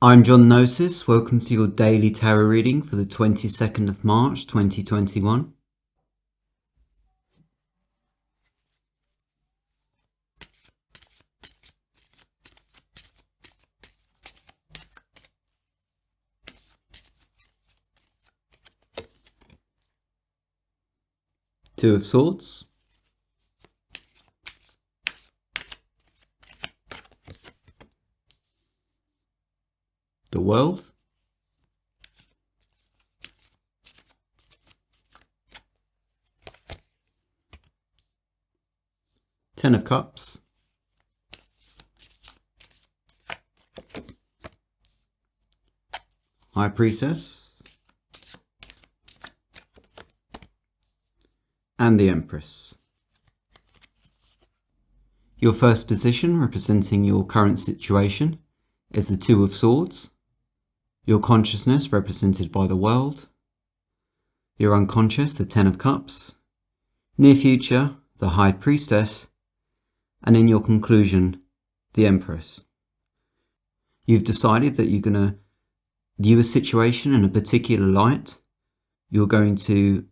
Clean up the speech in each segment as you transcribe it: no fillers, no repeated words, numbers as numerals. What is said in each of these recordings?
I'm John Gnosis. Welcome to your daily tarot reading for the 22nd of March 2021. Two of Swords, the World, Ten of Cups, High Priestess, and the Empress. Your first position, representing your current situation, is the Two of Swords. Your consciousness, represented by the World. Your unconscious, the Ten of Cups. Near future, the High Priestess. And in your conclusion, the Empress. You've decided that you're going to view a situation in a particular light. You're going to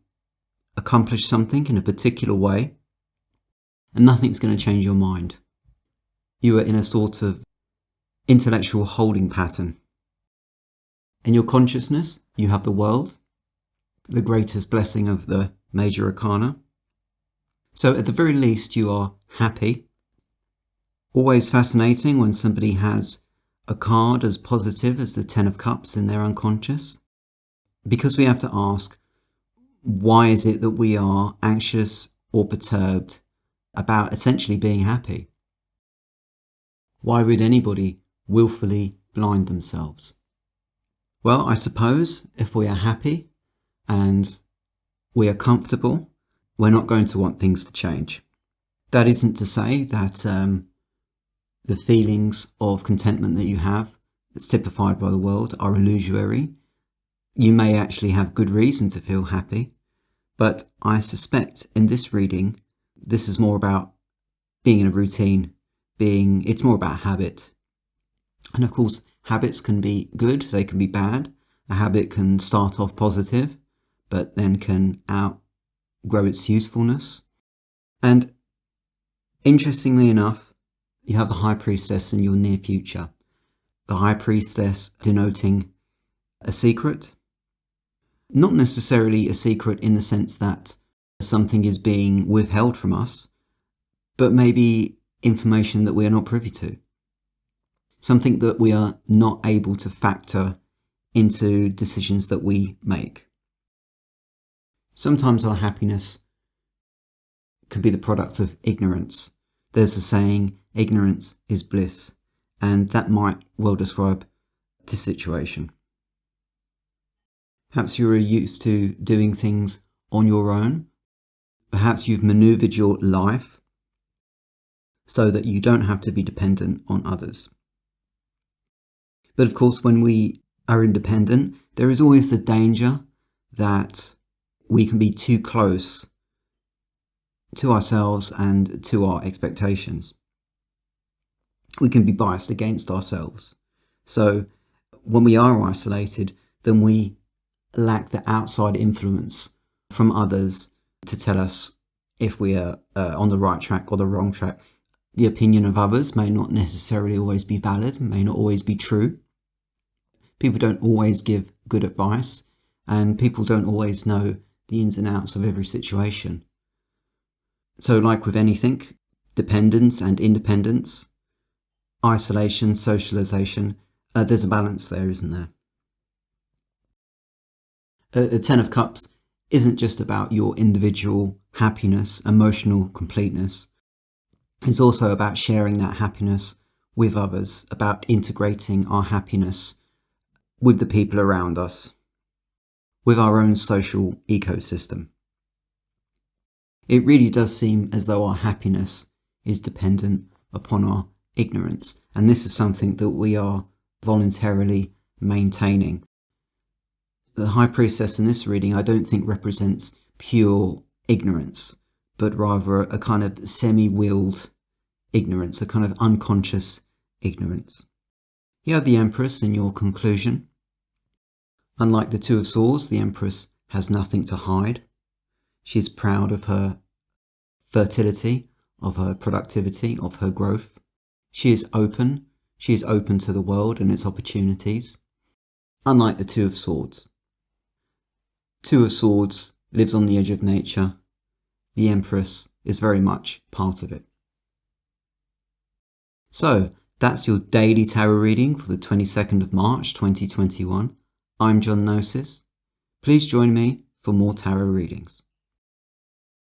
accomplish something in a particular way, and nothing's going to change your mind. You are in a sort of intellectual holding pattern. In your consciousness, you have the World, the greatest blessing of the major arcana. So at the very least, you are happy. Always fascinating when somebody has a card as positive as the Ten of Cups in their unconscious, because we have to ask, why is it that we are anxious or perturbed about essentially being happy? Why would anybody willfully blind themselves? Well, I suppose if we are happy and we are comfortable, we're not going to want things to change. That isn't to say that the feelings of contentment that you have, that's typified by the World, are illusory. You may actually have good reason to feel happy, but I suspect in this reading, this is more about being in a routine, it's more about habit. And of course, habits can be good, they can be bad. A habit can start off positive, but then can outgrow its usefulness. And interestingly enough, you have the High Priestess in your near future. The High Priestess denoting a secret. Not necessarily a secret in the sense that something is being withheld from us, but maybe information that we are not privy to. Something that we are not able to factor into decisions that we make. Sometimes our happiness can be the product of ignorance. There's a saying, ignorance is bliss, and that might well describe this situation. Perhaps you're used to doing things on your own. Perhaps you've maneuvered your life so that you don't have to be dependent on others. But of course, when we are independent, there is always the danger that we can be too close to ourselves and to our expectations. We can be biased against ourselves. So when we are isolated, then we lack the outside influence from others to tell us if we are on the right track or the wrong track. The opinion of others may not necessarily always be valid, may not always be true. People don't always give good advice, and people don't always know the ins and outs of every situation. So like with anything, dependence and independence, isolation, socialization, there's a balance there, isn't there? The Ten of Cups isn't just about your individual happiness, emotional completeness. It's also about sharing that happiness with others, about integrating our happiness with the people around us, with our own social ecosystem. It really does seem as though our happiness is dependent upon our ignorance, and this is something that we are voluntarily maintaining. The High Priestess in this reading I don't think represents pure ignorance, but rather a kind of semi-willed ignorance, a kind of unconscious ignorance. You have the Empress in your conclusion. Unlike the Two of Swords, the Empress has nothing to hide. She is proud of her fertility, of her productivity, of her growth. She is open. She is open to the world and its opportunities. Unlike the Two of Swords. Two of Swords lives on the edge of nature. The Empress is very much part of it. So, that's your daily tarot reading for the 22nd of March 2021. I'm Gnosis. Please join me for more tarot readings.